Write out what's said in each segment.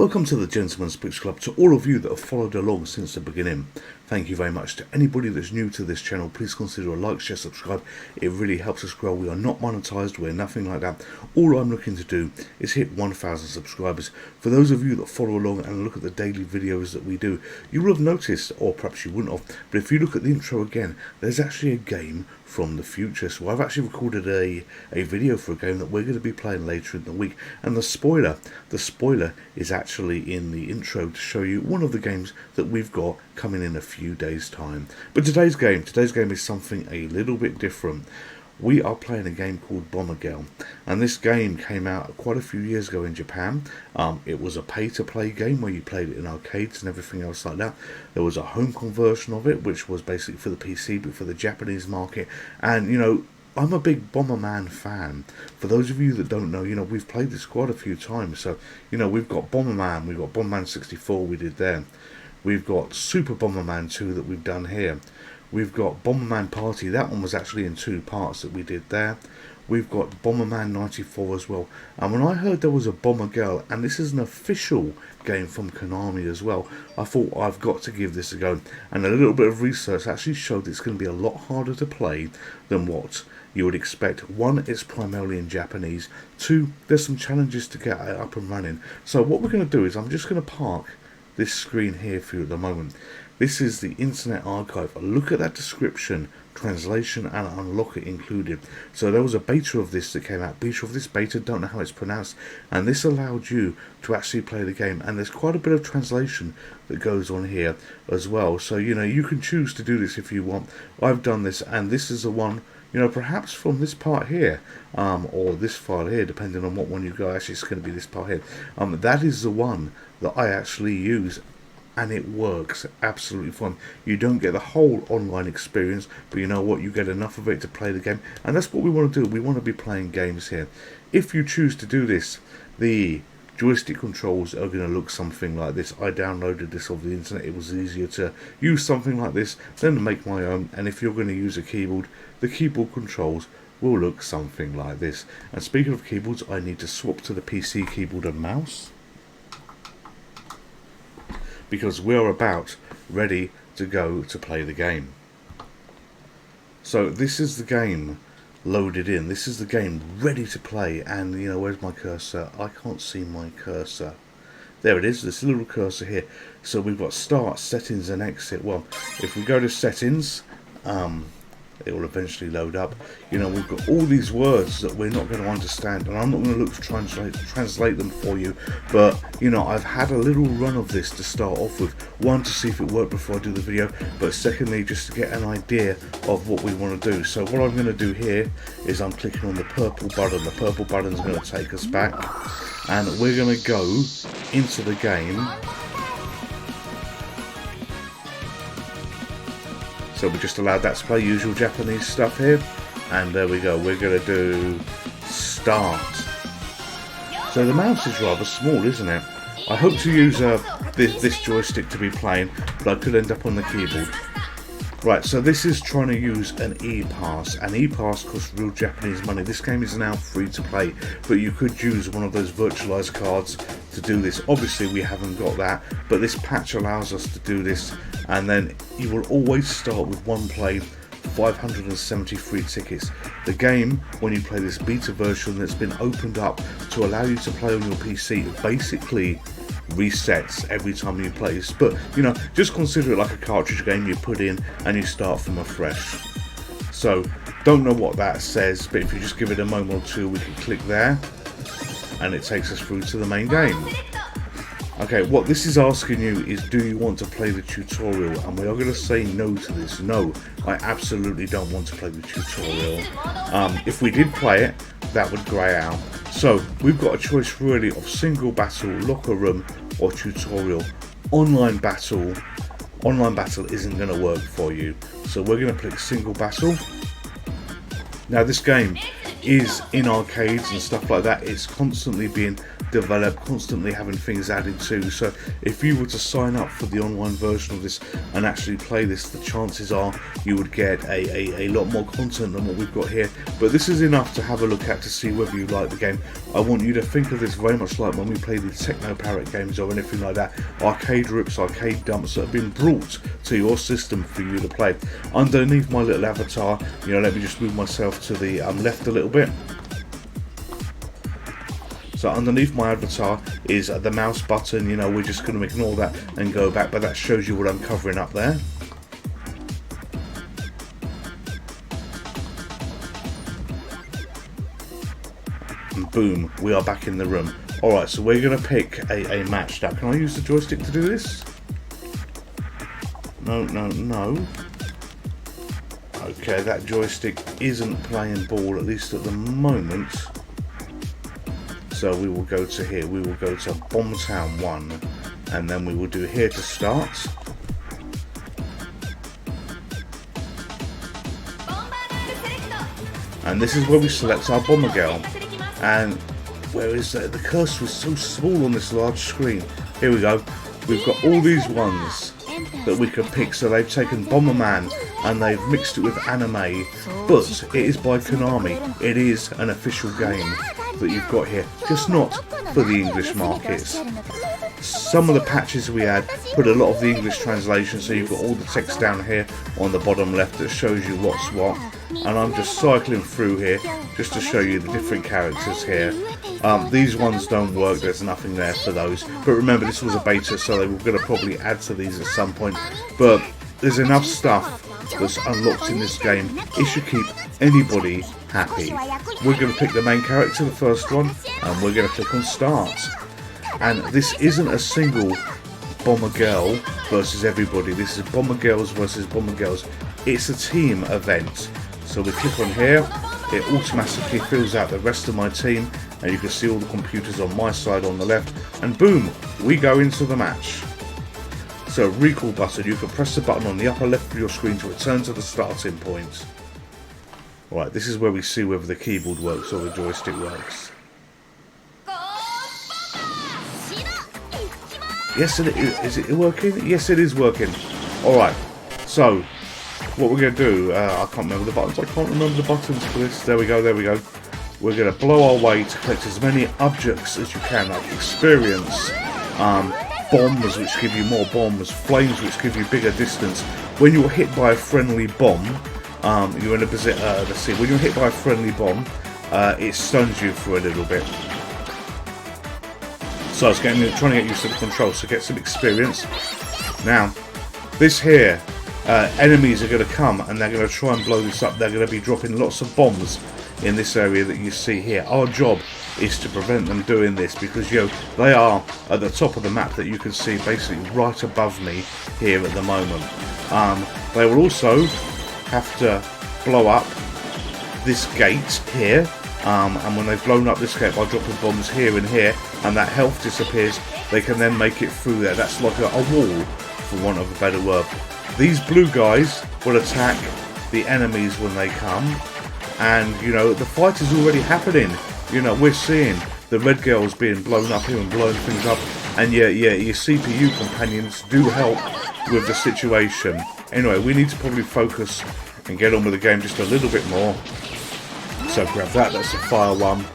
Welcome to the Gentleman's Picks Club. To all of you that have followed along since the beginning, thank you very much. To anybody that's new to this channel, please consider a like, share, subscribe. It really helps us grow. We are not monetized, we're nothing like that. All I'm looking to do is hit 1,000 subscribers. For those of you that follow along and look at the daily videos that we do, you will have noticed, or perhaps you wouldn't have, but if you look at the intro again, there's actually a game from the future. So I've actually recorded a video for a game that we're going to be playing later in the week, and the spoiler is actually in the intro to show you one of the games that we've got coming in a few days time. But today's game is something a little bit different. We are playing a game called Bombergirl, and this game came out quite a few years ago in Japan. It was a pay-to-play game where you played it in arcades and everything else like that. There was a home conversion of it, which was basically for the PC, but for the Japanese market. And, you know, I'm a big Bomberman fan. For those of you that don't know, you know, we've played this quite a few times. So, you know, we've got Bomberman, we've got Bomberman 64 we did there. We've got Super Bomberman 2 that we've done here. We've got Bomberman Party, that one was actually in 2 parts that we did there. We've got Bomberman 94 as well. And when I heard there was a Bombergirl, and this is an official game from Konami as well, I thought I've got to give this a go. And a little bit of research actually showed it's going to be a lot harder to play than what you would expect. 1, it's primarily in Japanese. 2, there's some challenges to get it up and running. So what we're going to do is I'm just going to park this screen here for you at the moment. This is the Internet Archive. Look at that description, translation and unlock it included. So there was a beta of this that came out. Beta, don't know how it's pronounced. And this allowed you to actually play the game. And there's quite a bit of translation that goes on here as well. So, you know, you can choose to do this if you want. I've done this, and this is the one, you know, perhaps from this part here, or this file here, depending on what one you go. Actually, it's going to be this part here. That is the one that I actually use, and it works absolutely fine. You don't get the whole online experience, but you know what, you get enough of it to play the game, and that's what we want to do. We want to be playing games here. If you choose to do this, the joystick controls are going to look something like this. I downloaded this off the internet. It was easier to use something like this than to make my own. And if you're going to use a keyboard, the keyboard controls will look something like this. And speaking of keyboards, I need to swap to the PC keyboard and mouse, because we're about ready to go to play the game. So this is the game loaded in. This is the game ready to play, and you know, where's my cursor? I can't see my cursor. There it is, this little cursor here. So we've got start, settings and exit. Well, if we go to settings, it will eventually load up. You know, we've got all these words that we're not going to understand, and I'm not going to look to translate them for you. But, you know, I've had a little run of this to start off with. 1, to see if it worked before I do the video, but secondly, just to get an idea of what we want to do. So what I'm going to do here is I'm clicking on the purple button. The purple button is going to take us back, and we're going to go into the game. So we just allowed that to play, usual Japanese stuff here, and there we go. We're going to do start. So the mouse is rather small, isn't it? I hope to use this joystick to be playing, but I could end up on the keyboard. Right, so this is trying to use an e-pass. An e-pass costs real Japanese money. This game is now free to play, but you could use one of those virtualized cards to do this. Obviously we haven't got that, but this patch allows us to do this, and then you will always start with 1 play, 573 tickets. The game, when you play this beta version that's been opened up to allow you to play on your PC, basically resets every time you play this. But you know, just consider it like a cartridge game you put in and you start from afresh. So don't know what that says, but if you just give it a moment or two, we can click there and it takes us through to the main game. Okay, what this is asking you is, do you want to play the tutorial? And we are going to say no to this. No, I absolutely don't want to play the tutorial. If we did play it, that would grey out. So we've got a choice really of single battle, locker room or tutorial. Online battle isn't going to work for you. So we're going to click single battle. Now this game is in arcades and stuff like that. It's constantly being develop, constantly having things added to. So if you were to sign up for the online version of this and actually play this, the chances are you would get a lot more content than what we've got here. But this is enough to have a look at to see whether you like the game. I want you to think of this very much like when we play the Techno Parrot games or anything like that. Arcade rips, arcade dumps that have been brought to your system for you to play. Underneath my little avatar, let me just move myself to the left a little bit. So underneath my avatar is the mouse button. We're just going to ignore that and go back, but that shows you what I'm covering up there. And boom, we are back in the room. Alright, so we're going to pick a match now. Can I use the joystick to do this? No. Okay, that joystick isn't playing ball, at least at the moment. So we will go to here, we will go to Bombtown 1, and then we will do here to start. And this is where we select our Bombergirl. And where is that? The cursor is so small on this large screen. Here we go. We've got all these ones that we can pick. So they've taken Bomberman and they've mixed it with anime, but it is by Konami. It is an official game that you've got here, just not for the English markets. Some of the patches we had put a lot of the English translation, so you've got all the text down here on the bottom left that shows you what's what. And I'm just cycling through here just to show you the different characters here. These ones don't work, there's nothing there for those. But remember, this was a beta, so they were going to probably add to these at some point. But there's enough stuff that's unlocked in this game. It should keep anybody happy. We're going to pick the main character, the first one, and we're going to click on start. And this isn't a single Bombergirl versus everybody. This is Bombergirls versus Bombergirls. It's a team event. So we click on here, it automatically fills out the rest of my team, and you can see all the computers on my side on the left, and boom, we go into the match. So recall button, you can press the button on the upper left of your screen to return to the starting point. Right, this is where we see whether the keyboard works or the joystick works. Yes, is it working? Yes, it is working. Alright, so what we're going to do, I can't remember the buttons, I can't remember the buttons for this. There we go. We're going to blow our way to collect as many objects as you can, like experience, bombs which give you more bombs, flames which give you bigger distance. When you're hit by a friendly bomb, you're in a position, let's see, when you're hit by a friendly bomb, it stuns you for a little bit. So I was trying to get used to the controls, so get some experience. Now, this here, enemies are going to come and they're going to try and blow this up. They're going to be dropping lots of bombs in this area that you see here. Our job is to prevent them doing this, because they are at the top of the map that you can see basically right above me here at the moment. They will also have to blow up this gate here, and when they've blown up this gate by dropping bombs here and here, and that health disappears, they can then make it through there. That's like a wall, for want of a better word. These blue guys will attack the enemies when they come, and the fight is already happening. We're seeing the red girls being blown up here and blowing things up, and your CPU companions do help with the situation. Anyway, we need to probably focus and get on with the game just a little bit more. So grab that's a fire one,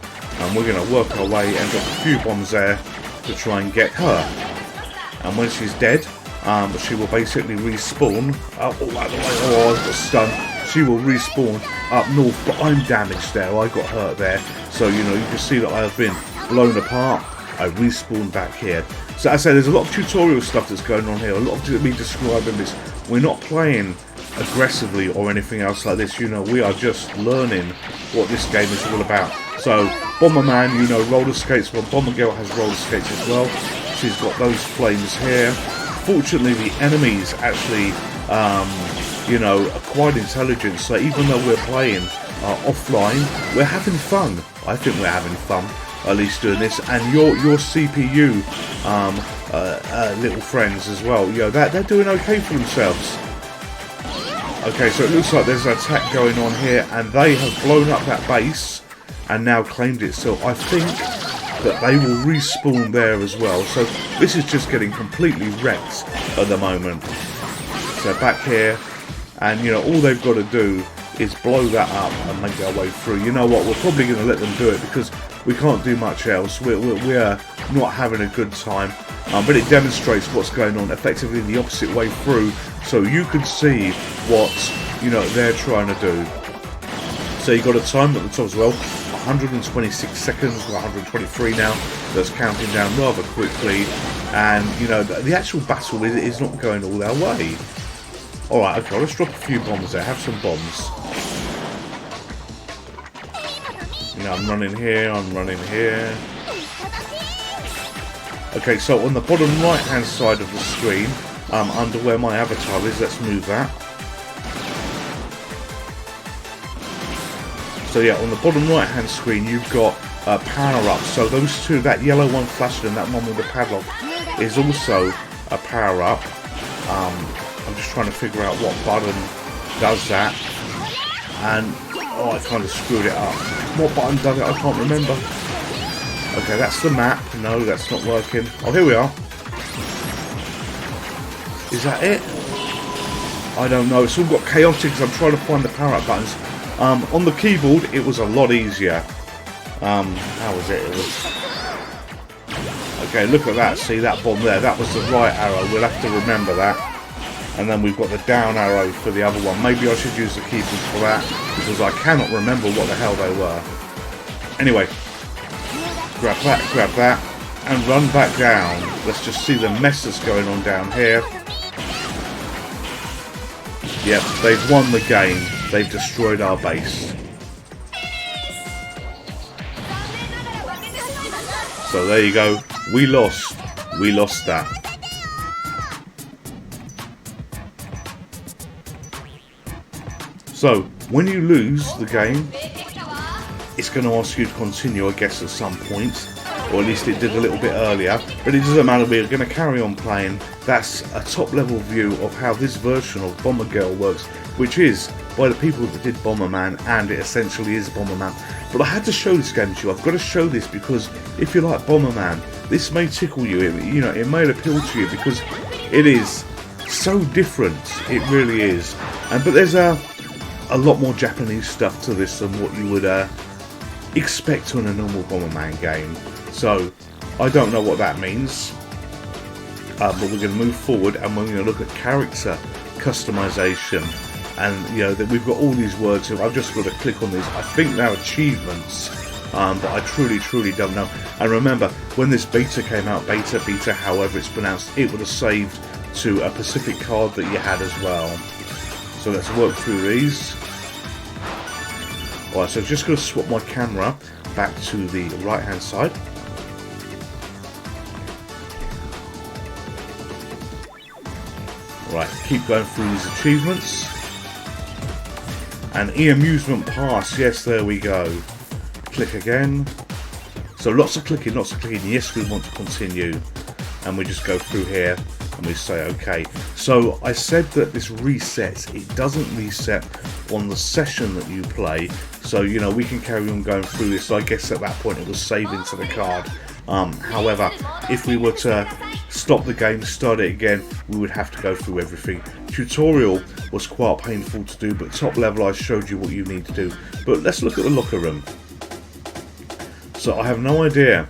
and we're going to work our way and drop a few bombs there to try and get her. And when she's dead, she will basically respawn. I got stunned. She will respawn up north, but I'm damaged there. I got hurt there. So, you can see that I have been blown apart. I respawn back here. So as I say, there's a lot of tutorial stuff that's going on here. A lot of me describing this. We're not playing aggressively or anything else like this. We are just learning what this game is all about. So Bomberman, roller skates. Well, Bombergirl has roller skates as well. She's got those flames here. Fortunately, the enemies actually, are quite intelligent. So even though we're playing offline, we're having fun. I think we're having fun, at least doing this. And your CPU little friends as well, they're doing okay for themselves. Okay, so it looks like there's an attack going on here, and they have blown up that base and now claimed it. So I think that they will respawn there as well. So this is just getting completely wrecked at the moment. So back here, and you know, all they've got to do is blow that up and make their way through. You know what, we're probably going to let them do it because we can't do much else. We are not having a good time, but it demonstrates what's going on effectively the opposite way through, so you can see what, you know, they're trying to do. So you've got a time at the top as well, 126 seconds, 123 now, that's counting down rather quickly, and you know, the actual battle is not going all our way. Alright, okay, let's drop a few bombs there, have some bombs. You know, I'm running here, I'm running here. Okay, so on the bottom right hand side of the screen, under where my avatar is, let's move that. So yeah, on the bottom right hand screen you've got power-ups. So those two, that yellow one flashing and that one with the padlock, is also a power-up. I'm just trying to figure out what button does that. And, oh, I kind of screwed it up. What button does it? I can't remember. Okay, that's the map. No, that's not working. Oh, here we are. Is that it? I don't know. It's all got chaotic because I'm trying to find the power-up buttons. On the keyboard, it was a lot easier. How was it? It was... Okay, look at that. See that bomb there? That was the right arrow. We'll have to remember that. And then we've got the down arrow for the other one. Maybe I should use the keyboard for that, because I cannot remember what the hell they were. Anyway, grab that, and run back down. Let's just see the mess that's going on down here. Yep, they've won the game. They've destroyed our base. So there you go. We lost. We lost that. So, when you lose the game, it's going to ask you to continue, I guess, at some point. Or at least it did a little bit earlier. But it doesn't matter, we're going to carry on playing. That's a top-level view of how this version of Bombergirl works, which is by the people that did Bomberman, and it essentially is Bomberman. But I had to show this game to you. I've got to show this because if you like Bomberman, this may tickle you. You know, it may appeal to you because it is so different. It really is. But there's a lot more Japanese stuff to this than what you would expect on a normal Bomberman game. So, I don't know what that means. But we're going to move forward and we're going to look at character customization. And, you know, that we've got all these words here. I've just got to click on these. I think they're achievements. But I truly don't know. And remember, when this beta came out, beta, however it's pronounced, it would have saved to a Pacific card that you had as well. So let's work through these. Alright, so I'm just going to swap my camera back to the right hand side. Right, keep going through these achievements. And e-amusement pass, yes, there we go. Click again. So lots of clicking, yes, we want to continue. And we just go through here and we say okay. So I said that this resets. It doesn't reset on the session that you play. So, you know, we can carry on going through this. So I guess at that point it was saved into the card. However, if we were to stop the game, start it again, we would have to go through everything. Tutorial was quite painful to do, but top level I showed you what you need to do. But let's look at the locker room. So I have no idea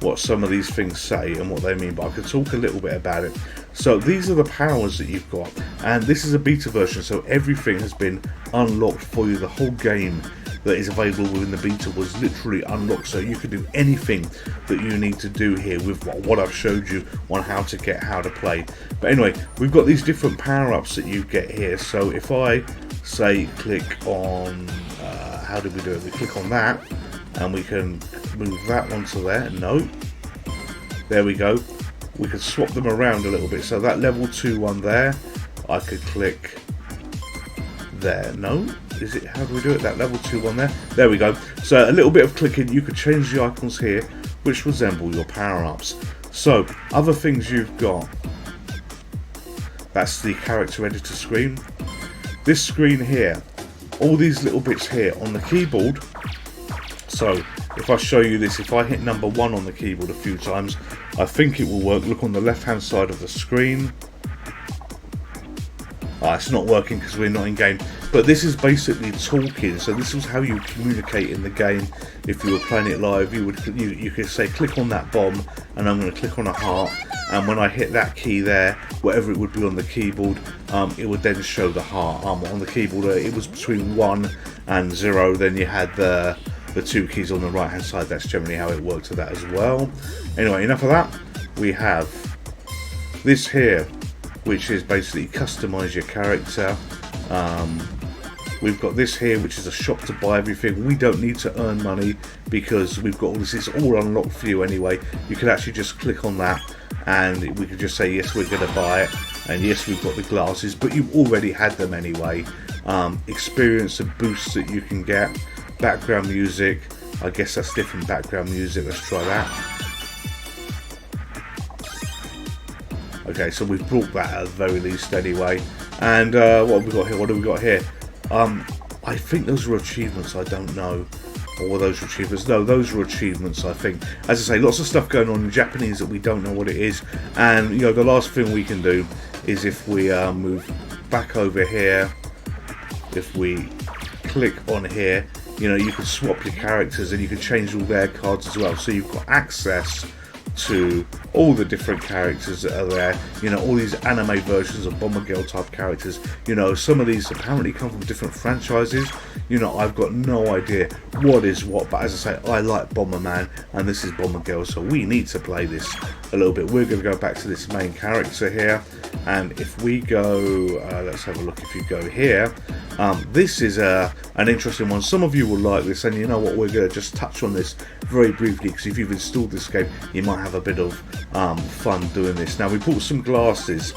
what some of these things say and what they mean, but I could talk a little bit about it. So these are the powers that you've got, and this is a beta version, so everything has been unlocked for you. The whole game that is available within the beta was literally unlocked, so you can do anything that you need to do here with what I've showed you on how to play. But anyway, we've got these different power-ups that you get here. So if I say click on, how do we do it? We click on that, and we can move that one to there. No, there we go. We can swap them around a little bit. So that level 2 one there, I could click there. No, is it? How do we do it? That level 2 one there. There we go. So a little bit of clicking, you could change the icons here, which resemble your power-ups. So other things you've got. That's the character editor screen. This screen here, all these little bits here on the keyboard. So if I show you this, if I hit number 1 on the keyboard a few times, I think it will work. Look on the left hand side of the screen. It's not working because we're not in game, but this is basically talking. So this is how you communicate in the game. If you were playing it live, you could say click on that bomb, and I'm going to click on a heart, and when I hit that key there, whatever it would be on the keyboard, it would then show the heart. On the keyboard it was between 1 and 0, then you had the 2 keys on the right hand side. That's generally how it worked to that as well. Anyway, enough of that. We have this here, which is basically customize your character. We've got this here, which is a shop to buy everything. We don't need to earn money because we've got all this. It's all unlocked for you anyway. You can actually just click on that and we could just say yes, we're going to buy it, and yes, we've got the glasses, but you've already had them anyway. Experience and boosts that you can get. Background music, I guess that's different background music. Let's try that. Okay, so we've brought that at the very least anyway. And what have we got here? What have we got here? I think those are achievements. I don't know. Or were those achievements? No, those are achievements, I think. As I say, lots of stuff going on in Japanese that we don't know what it is. And, you know, the last thing we can do is if we move back over here, if we click on here, you know, you can swap your characters and you can change all their cards as well. So you've got access to all the different characters that are there, you know, all these anime versions of Bombergirl type characters. You know, some of these apparently come from different franchises. You know, I've got no idea what is what, but as I say, I like Bomberman and this is Bombergirl, so we need to play this a little bit. We're going to go back to this main character here, and if we go, let's have a look. If you go here, this is an interesting one. Some of you will like this, and you know what, we're going to just touch on this very briefly, because if you've installed this game, you might have a bit of fun doing this. Now, we bought some glasses,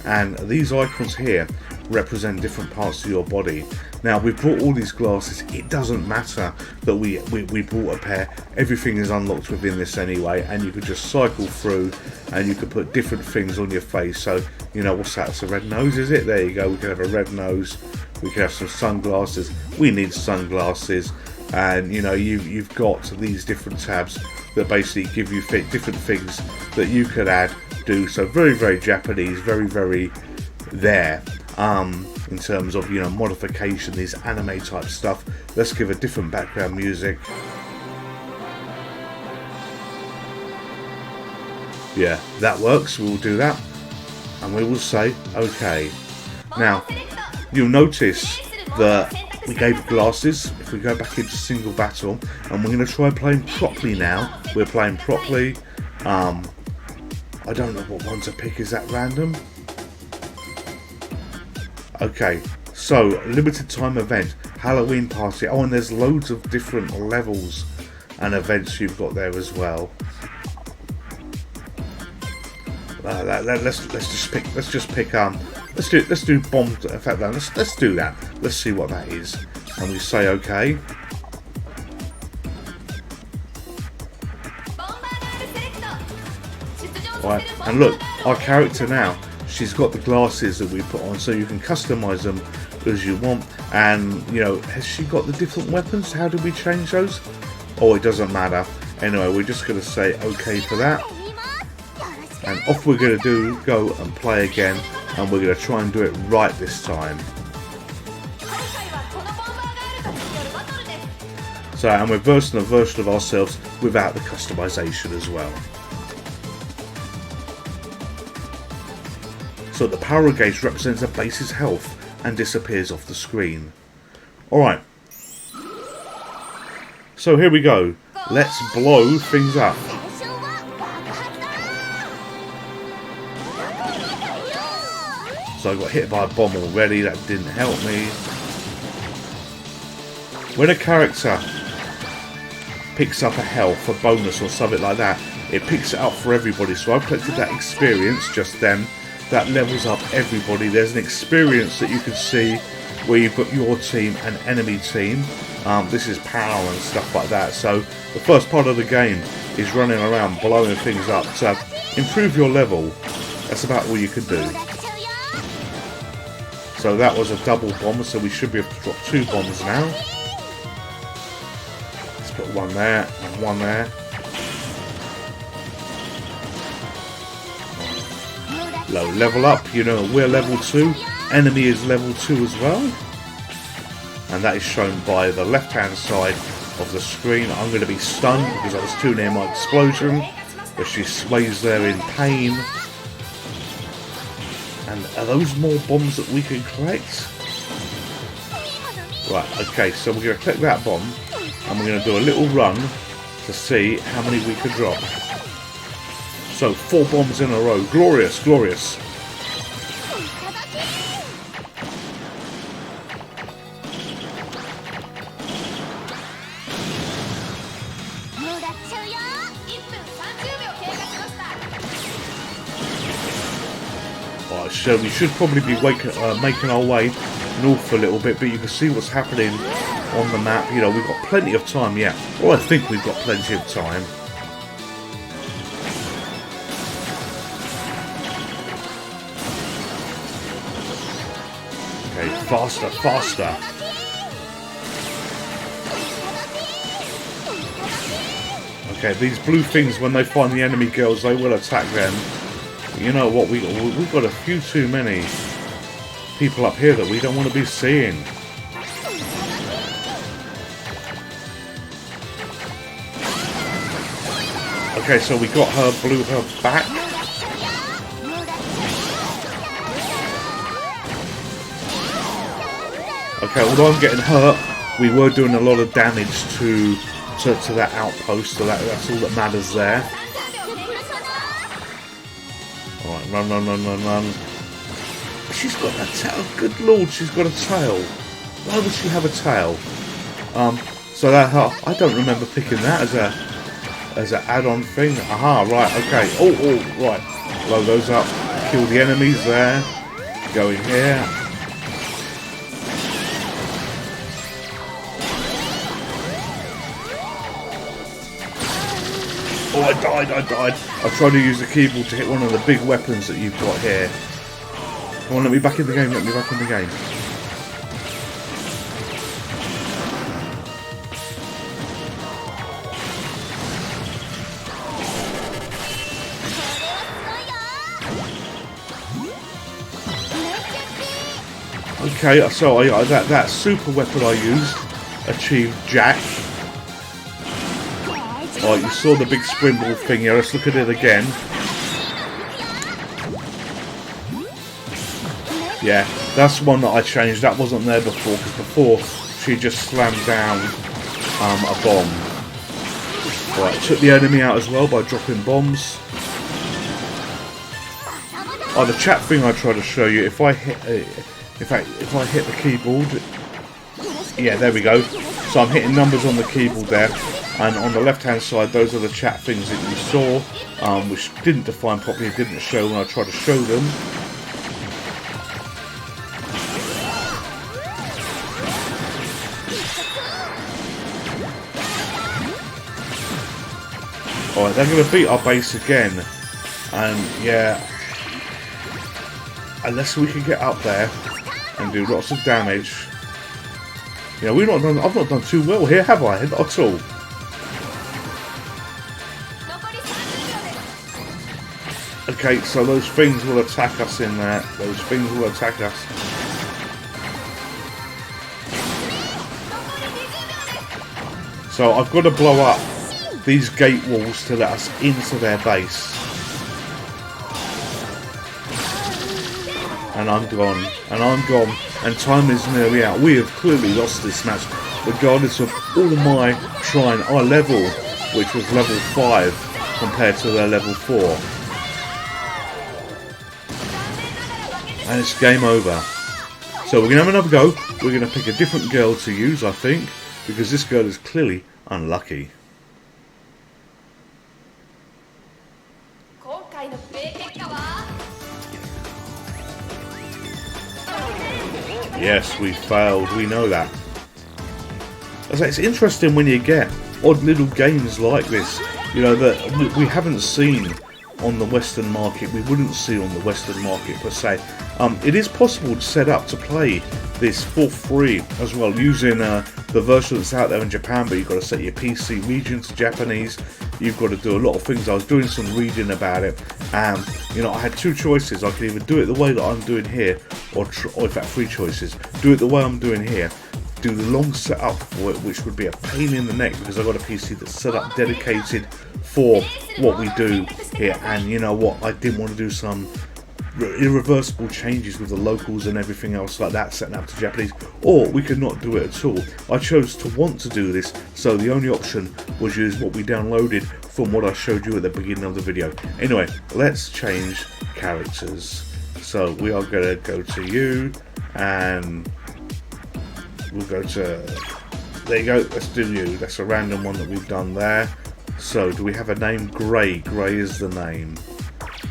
and these icons here represent different parts of your body. Now, we've brought all these glasses. It doesn't matter that we bought a pair. Everything is unlocked within this anyway, and you could just cycle through and you could put different things on your face. So, you know, what's that? It's a red nose, is it? There you go. We can have a red nose. We can have some sunglasses. We need sunglasses. And, you know, you've got these different tabs that basically give you different things that you could add, do. So very, very Japanese, very, very there. In terms of, you know, modification, these anime type stuff. Let's give a different background music. Yeah, that works. We'll do that, and we will say okay. Now, you'll notice that we gave glasses. If we go back into single battle, and we're going to try playing properly now. We're playing properly. I don't know what one to pick. Is that random? Okay, so limited time event, Halloween party. Oh, and there's loads of different levels and events you've got there as well. Let's do bomb. In fact, let's do that. Let's see what that is, and we say okay. Right, and look, our character now. She's got the glasses that we put on, so you can customize them as you want. And, you know, has she got the different weapons? How do we change those? Oh, it doesn't matter. Anyway, we're just going to say okay for that. And off we're going to go and play again. And we're going to try and do it right this time. So, and we're versing a version of ourselves without the customization as well. So the power gauge represents the base's health and disappears off the screen. Alright. So here we go. Let's blow things up. So I got hit by a bomb already. That didn't help me. When a character picks up a health, a bonus or something like that, it picks it up for everybody. So I've collected that experience just then. That levels up everybody. There's an experience that you can see where you've got your team and enemy team. This is power and stuff like that. So the first part of the game is running around blowing things up to improve your level. That's about all you can do. So that was a double bomb, so we should be able to drop 2 bombs now. Let's Put one there and one there. Low level up, you know, we're level 2. Enemy is level 2 as well. And that is shown by the left hand side of the screen. I'm going to be stunned because I was too near my explosion. But she sways there in pain. And are those more bombs that we can collect? Right, okay, so we're going to collect that bomb. And we're going to do a little run to see how many we can drop. So, 4 bombs in a row. Glorious, glorious. Alright, so we should probably be making our way north a little bit, but you can see what's happening on the map. You know, we've got plenty of time, yeah. Well, I think we've got plenty of time. Okay, faster, faster. Okay, these blue things, when they find the enemy girls, they will attack them. But you know what? We've got a few too many people up here that we don't want to be seeing. Okay, so we got her, blew her back. Okay, although I'm getting hurt, we were doing a lot of damage to that outpost, so that's all that matters there. Alright, run, run, run, run, run. She's got a tail. Good lord, she's got a tail. Why would she have a tail? So that I don't remember picking that as an add-on thing. Aha, right, okay. Oh, right. Blow those up. Kill the enemies there. Go in here. Oh, I died. I tried to use the keyboard to hit one of the big weapons that you've got here. Come on, let me back in the game, let me back in the game. Okay, so that super weapon I used achieved Jack. Alright, you saw the big springboard thing here, let's look at it again. Yeah, that's one that I changed, that wasn't there before, because before she just slammed down a bomb. Alright, took the enemy out as well by dropping bombs. Oh, the chat thing I tried to show you, if I hit the keyboard, yeah, there we go. So I'm hitting numbers on the keyboard there. And on the left hand side, those are the chat things that you saw, which didn't define properly, didn't show when I tried to show them. Alright, they're going to beat our base again. And yeah, unless we can get up there and do lots of damage. You know, I've not done too well here, have I? Not at all. Okay, so those things will attack us in there. Those things will attack us. So I've got to blow up these gate walls to let us into their base. And I'm gone. And I'm gone. And time is nearly out. We have clearly lost this match, regardless of all of my trying. Our level, which was level 5, compared to their level 4. And it's game over. So we're going to have another go. We're going to pick a different girl to use, I think, because this girl is clearly unlucky. Yes, we failed. We know that. It's interesting when you get odd little games like this, you know, that we haven't seen on the Western market, we wouldn't see on the Western market per se. It is possible to set up to play this for free as well, using the version that's out there in Japan, but you've got to set your PC region to Japanese. You've got to do a lot of things. I was doing some reading about it, and you know, I had two choices. I could either do it the way that I'm doing here, or in fact 3 choices. Do it the way I'm doing here, do the long setup for it, which would be a pain in the neck because I've got a PC that's set up dedicated for what we do here, and you know what, I didn't want to do some irreversible changes with the locals and everything else like that, setting up to Japanese, or we could not do it at all. I chose to want to do this, so the only option was use what we downloaded from what I showed you at the beginning of the video. Anyway, let's change characters. So we are going to go to you, and we'll go to, there you go, let's do you. That's a random one that we've done there. So do we have a name? Grey. Grey is the name.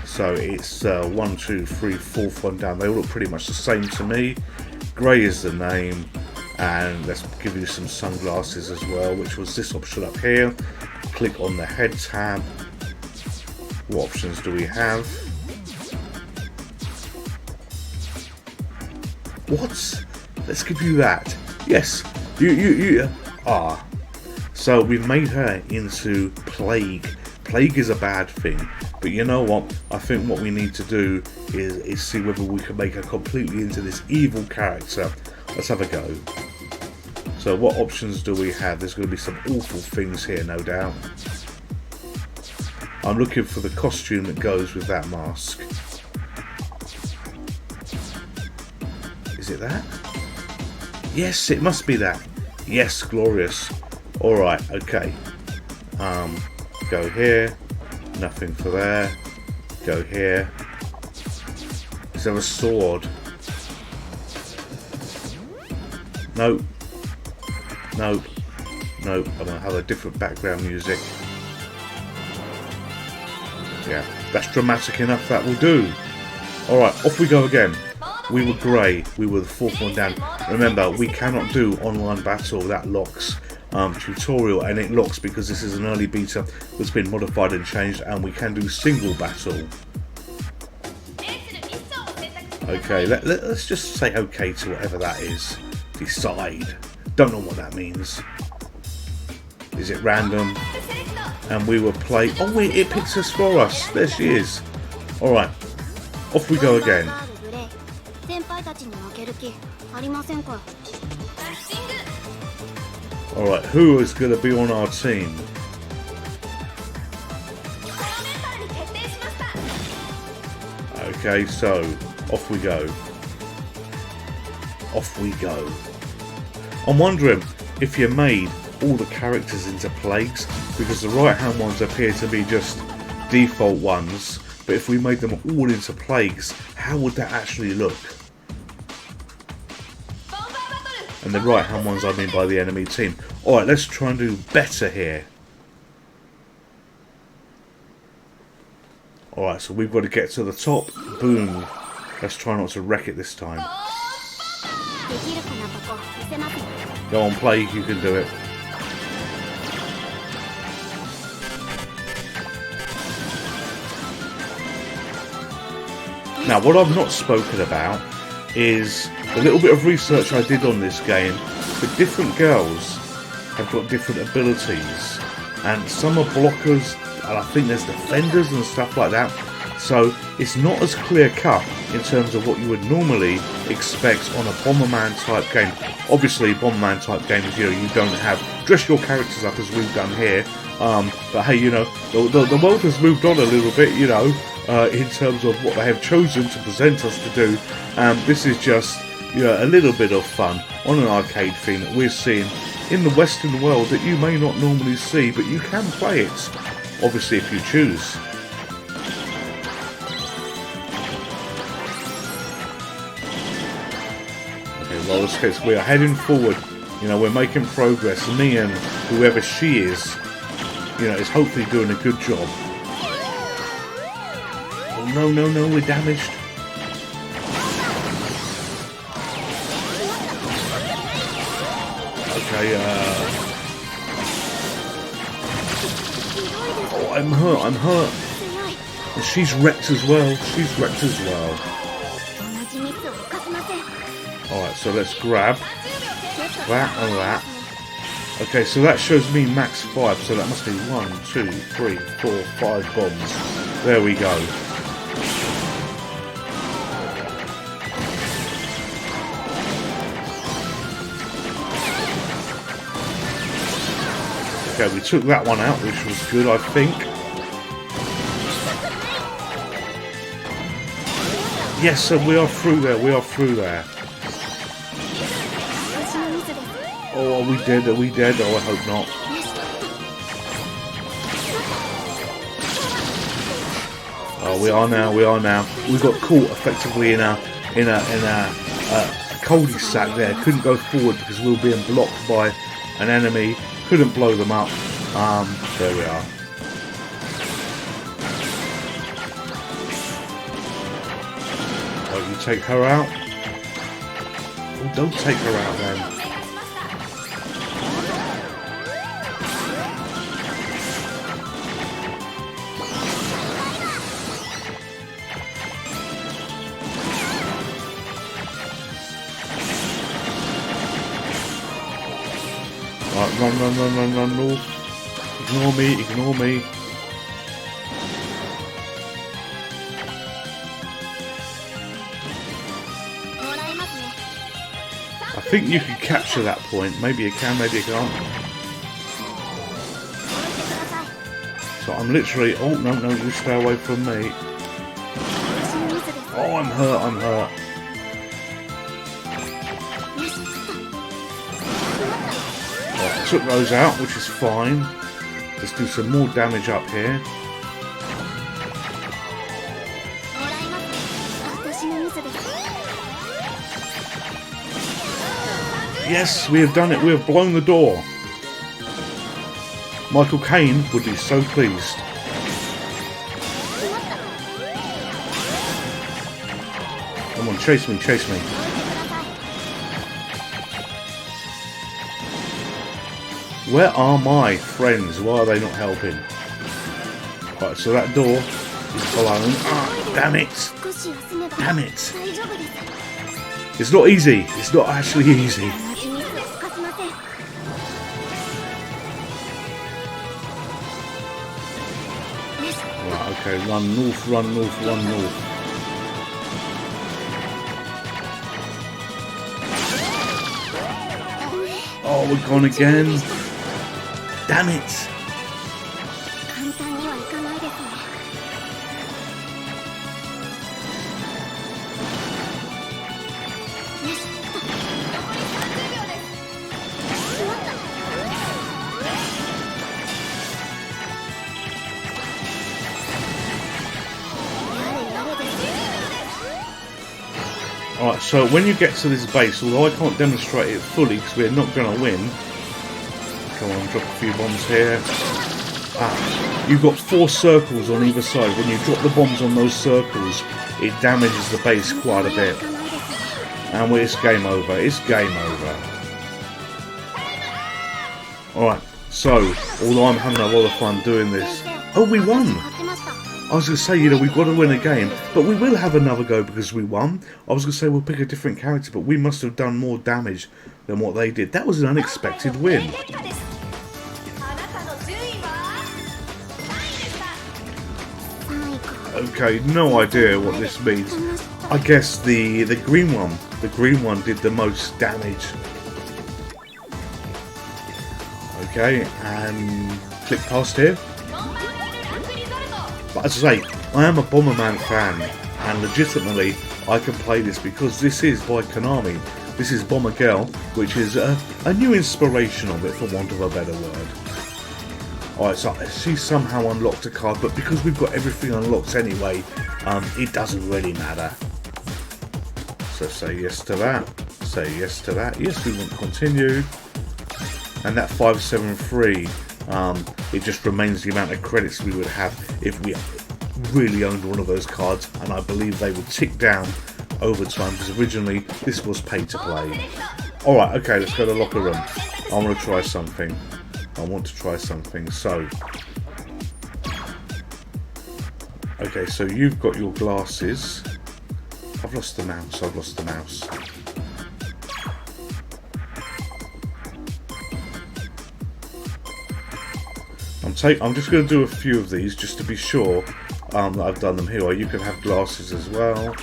So it's 1, 2, 3, 4th one down. They all look pretty much the same to me. Grey is the name, and let's give you some sunglasses as well, which was this option up here. Click on the head tab. What options do we have? What? Let's give you that. Yes. You. So we've made her into Plague. Plague is a bad thing, but you know what? I think what we need to do is see whether we can make her completely into this evil character. Let's have a go. So what options do we have? There's going to be some awful things here, no doubt. I'm looking for the costume that goes with that mask. Is it that? Yes, it must be that. Yes, glorious. Alright, okay. Go here. Nothing for there. Go here. Is there a sword? Nope. Nope. Nope. I'm gonna have a different background music. Yeah, that's dramatic enough, that will do. Alright, off we go again. We were Grey, we were the 4th one down. Remember, we cannot do online battle, that locks. Tutorial, and it locks because this is an early beta that's been modified and changed, and we can do single battle. Okay, let's just say okay to whatever that is. Decide. Don't know what that means. Is it random? And we will play. Oh wait, it picks us for us. There she is. Alright, off we go again. Alright, who is going to be on our team? Okay, so off we go. Off we go. I'm wondering if you made all the characters into plagues, because the right hand ones appear to be just default ones, but if we made them all into plagues, how would that actually look? And the right hand ones I mean by the enemy team. Alright, let's try and do better here. Alright, so we've got to get to the top. Boom. Let's try not to wreck it this time. Go on, Plague, you can do it. Now, what I've not spoken about is a little bit of research I did on this game. But different girls have got different abilities, and some are blockers, and I think there's defenders and stuff like that. So it's not as clear cut in terms of what you would normally expect on a Bomberman type game. Obviously, Bomberman type games, you know, you don't have dress your characters up as we've done here. But hey, you know, the world has moved on a little bit, you know, in terms of what they have chosen to present us to do. This is just, you know, a little bit of fun on an arcade theme that we're seeing in the Western world that you may not normally see, but you can play it, obviously, if you choose. Okay, well, this case, we are heading forward. You know, we're making progress. Me and whoever she is, you know, is hopefully doing a good job. Oh, no, no, no, we're damaged. Okay, oh, I'm hurt, I'm hurt. And she's wrecked as well. She's wrecked as well. Alright, so let's grab that and that. Okay, so that shows me max 5, so that must be 1, 2, 3, 4, 5 bombs. There we go. Okay, we took that one out, which was good, I think. Yes, so we are through there, we are through there. Oh, are we dead? Are we dead? Oh, I hope not. Oh, we are now, we are now. We got caught effectively in a cul-de-sac there. Couldn't go forward because we were being blocked by an enemy. Couldn't blow them up. There we are. Oh, you take her out? Oh, don't take her out then. Right, run, north. Ignore me, ignore me. I think you can capture that point. Maybe you can, maybe you can't. So I'm literally... Oh, no, you stay away from me. Oh, I'm hurt, I'm hurt. Took those out, which is fine. Let's do some more damage up here. Yes, we have done it. We have blown the door. Michael Caine would be so pleased. Come on, chase me, chase me. Where are my friends? Why are they not helping? Right, so that door is blown. Ah, damn it! Damn it! It's not easy. It's not actually easy. Right, okay, run north, run north, run north. Oh, we're gone again. Damn it! Alright, so when you get to this base, although I can't demonstrate it fully because we're not going to win. Come on, drop a few bombs here. Ah, you've got 4 circles on either side. When you drop the bombs on those circles, it damages the base quite a bit. And it's game over. It's game over. Alright, so, although I'm having a lot of fun doing this... Oh, we won! I was going to say, you know, we've got to win a game, but we will have another go because we won. I was going to say we'll pick a different character, but we must have done more damage than what they did. That was an unexpected win. Okay, no idea what this means. I guess the green one did the most damage. Okay, and click past here. But as I say, I am a Bomberman fan, and legitimately I can play this because this is by Konami. This is Bombergirl, which is a new inspiration of it, for want of a better word. Alright, so she somehow unlocked a card, but because we've got everything unlocked anyway, it doesn't really matter. So say yes to that, say yes to that, yes we want to continue. And that 573, it just remains the amount of credits we would have if we really owned one of those cards, and I believe they would tick down over time because originally this was pay to play. Alright, okay, let's go to the locker room. I want to try something. So, okay, Okay, so you've got your glasses. I've lost the mouse. I've lost the mouse. I'm just going to do a few of these just to be sure that I've done them here. You can have glasses as well.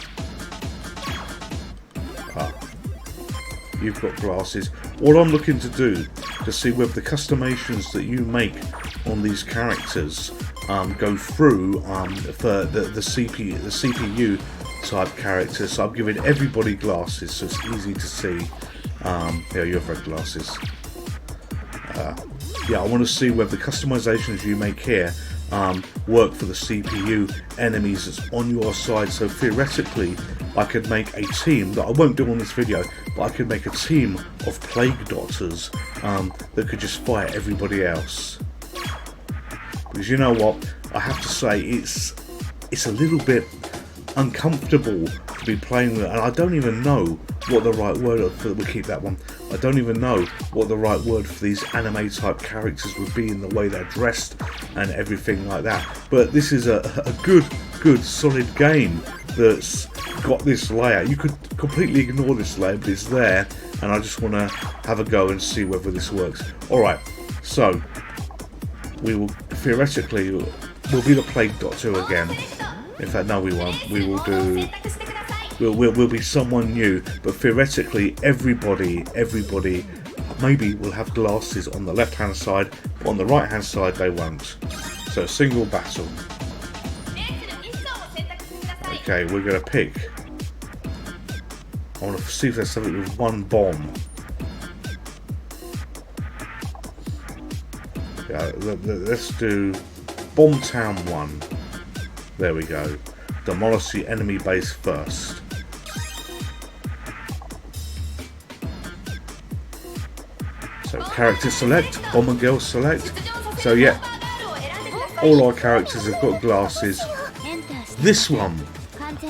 You've got glasses. All I'm looking to do to see whether the customizations that you make on these characters go through for the CPU type characters. So I'm giving everybody glasses, so it's easy to see. Yeah, you've red glasses. Yeah, I want to see whether the customizations you make here work for the CPU enemies that's on your side. So theoretically, I could make a team that I won't do on this video, but I could make a team of Plague Doctors that could just fight everybody else. Because you know what, I have to say it's a little bit uncomfortable to be playing with, and I don't even know what the right word for, we'll keep that one. I don't even know what the right word for these anime type characters would be in the way they're dressed and everything like that. But this is a good solid game that's got this layout. You could completely ignore this layout, but it's there, and I just want to have a go and see whether this works. Alright, so we will theoretically we'll be the Plague Doctor again. In fact, no, we won't. We will do. We'll be someone new, but theoretically, everybody maybe will have glasses on the left-hand side, but on the right-hand side they won't. So single battle. Okay, we're gonna pick. I want to see if there's something with one bomb. Yeah, let's do Bomb Town 1. There we go. Demolish the enemy base first. So character select, Bombergirl select. So yeah, all our characters have got glasses. This one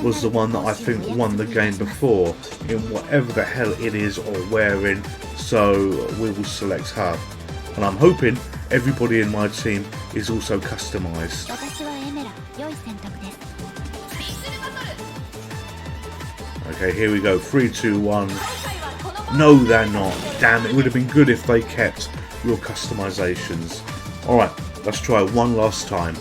was the one that I think won the game before in whatever the hell it is or wearing. So we will select her. And I'm hoping everybody in my team is also customized. Okay, here we go. 3, 2, 1. No, they're not. Damn, it would have been good if they kept your customizations. Alright, let's try it one last time.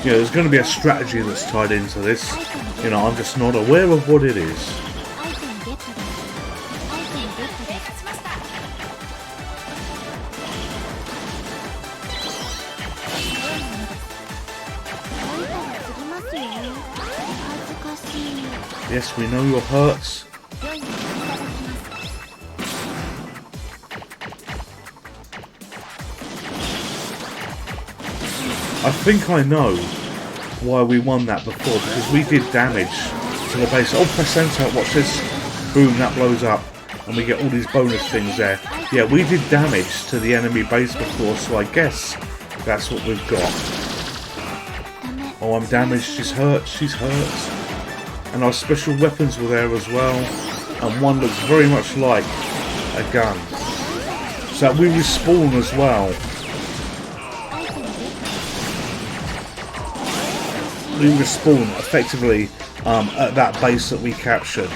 Yeah, there's going to be a strategy that's tied into this. You know, I'm just not aware of what it is. Yes, we know your hurts. I think I know why we won that before, because we did damage to the base. Oh, press enter, watch this. Boom, that blows up. And we get all these bonus things there. Yeah, we did damage to the enemy base before, so I guess that's what we've got. Oh, I'm damaged, she's hurt. And our special weapons were there as well. And one looks very much like a gun. So we respawn as well. We respawn effectively at that base that we captured.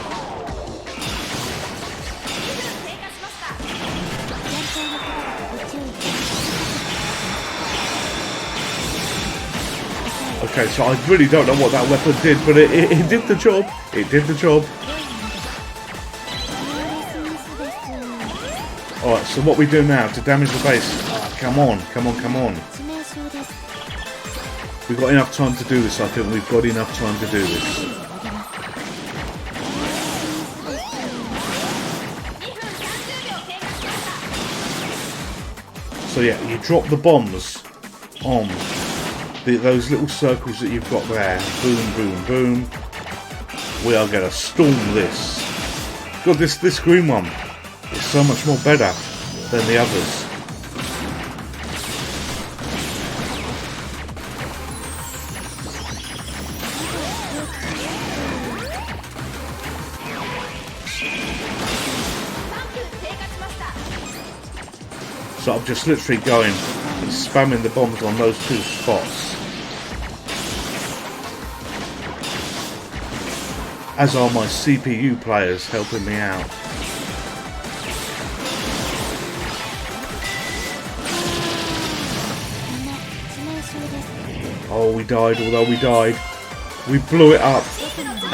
Okay, so I really don't know what that weapon did, but it did the job. It did the job. Alright, so what we do now to damage the base? Come on, come on, come on. We've got enough time to do this, I think. We've got enough time to do this. So yeah, you drop the bombs on those little circles that you've got there. Boom, boom, boom. We are going to storm this. God, this green one is so much more better than the others. So I'm just literally going and spamming the bombs on those two spots. As are my CPU players helping me out. Oh, we died, although we died. We blew it up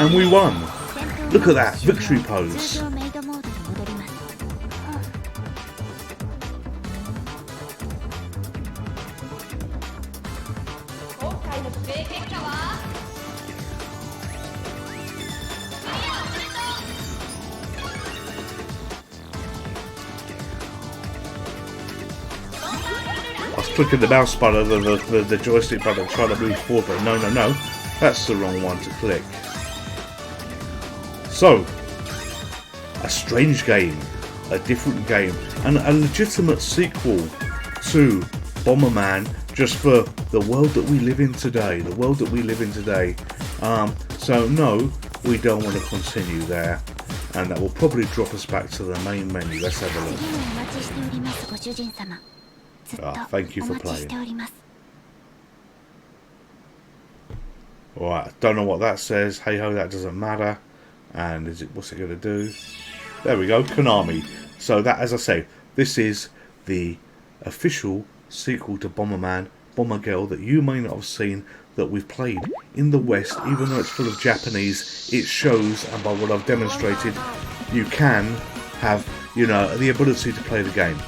and we won. Look at that, victory pose. I was clicking the mouse button, the joystick button, trying to move forward, but no, that's the wrong one to click. So, a strange game, a different game, and a legitimate sequel to Bomberman, just for the world that we live in today. So no, we don't want to continue there, and that will probably drop us back to the main menu. Let's have a look. Thank you for playing. Alright, don't know what that says. Hey ho, that doesn't matter. And what's it going to do? There we go, Konami. So that, as I say, this is the official sequel to Bomberman, Bombergirl, that you may not have seen, that we've played in the West. Even though it's full of Japanese, it shows, and by what I've demonstrated, you can have, you know, the ability to play the game.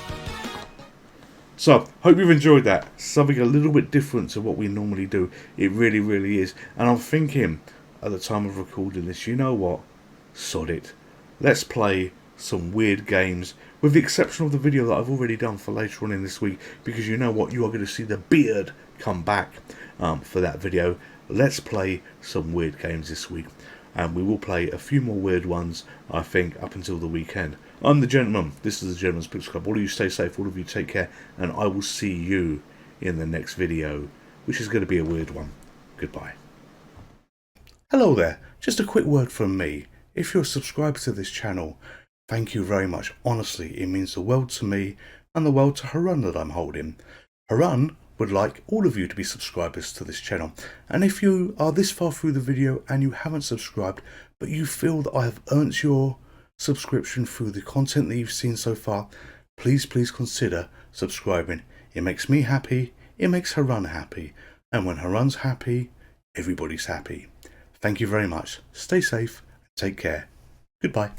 So, hope you've enjoyed that. Something a little bit different to what we normally do. It really, really is. And I'm thinking, at the time of recording this, you know what? Sod it. Let's play some weird games, with the exception of the video that I've already done for later on in this week, because you know what? You are going to see the beard come back for that video. Let's play some weird games this week. And we will play a few more weird ones, I think, up until the weekend. I'm the Gentleman. This is the Gentleman's Picks Club. All of you stay safe, all of you take care, and I will see you in the next video, which is going to be a weird one. Goodbye. Hello there. Just a quick word from me. If you're a subscriber to this channel, thank you very much. Honestly, it means the world to me and the world to Harun that I'm holding. Harun would like all of you to be subscribers to this channel, and if you are this far through the video and you haven't subscribed, but you feel that I have earned your subscription through the content that you've seen so far, please consider subscribing. It makes me happy, it makes Harun happy, and when Harun's happy, everybody's happy. Thank you very much. Stay safe, take care. Goodbye.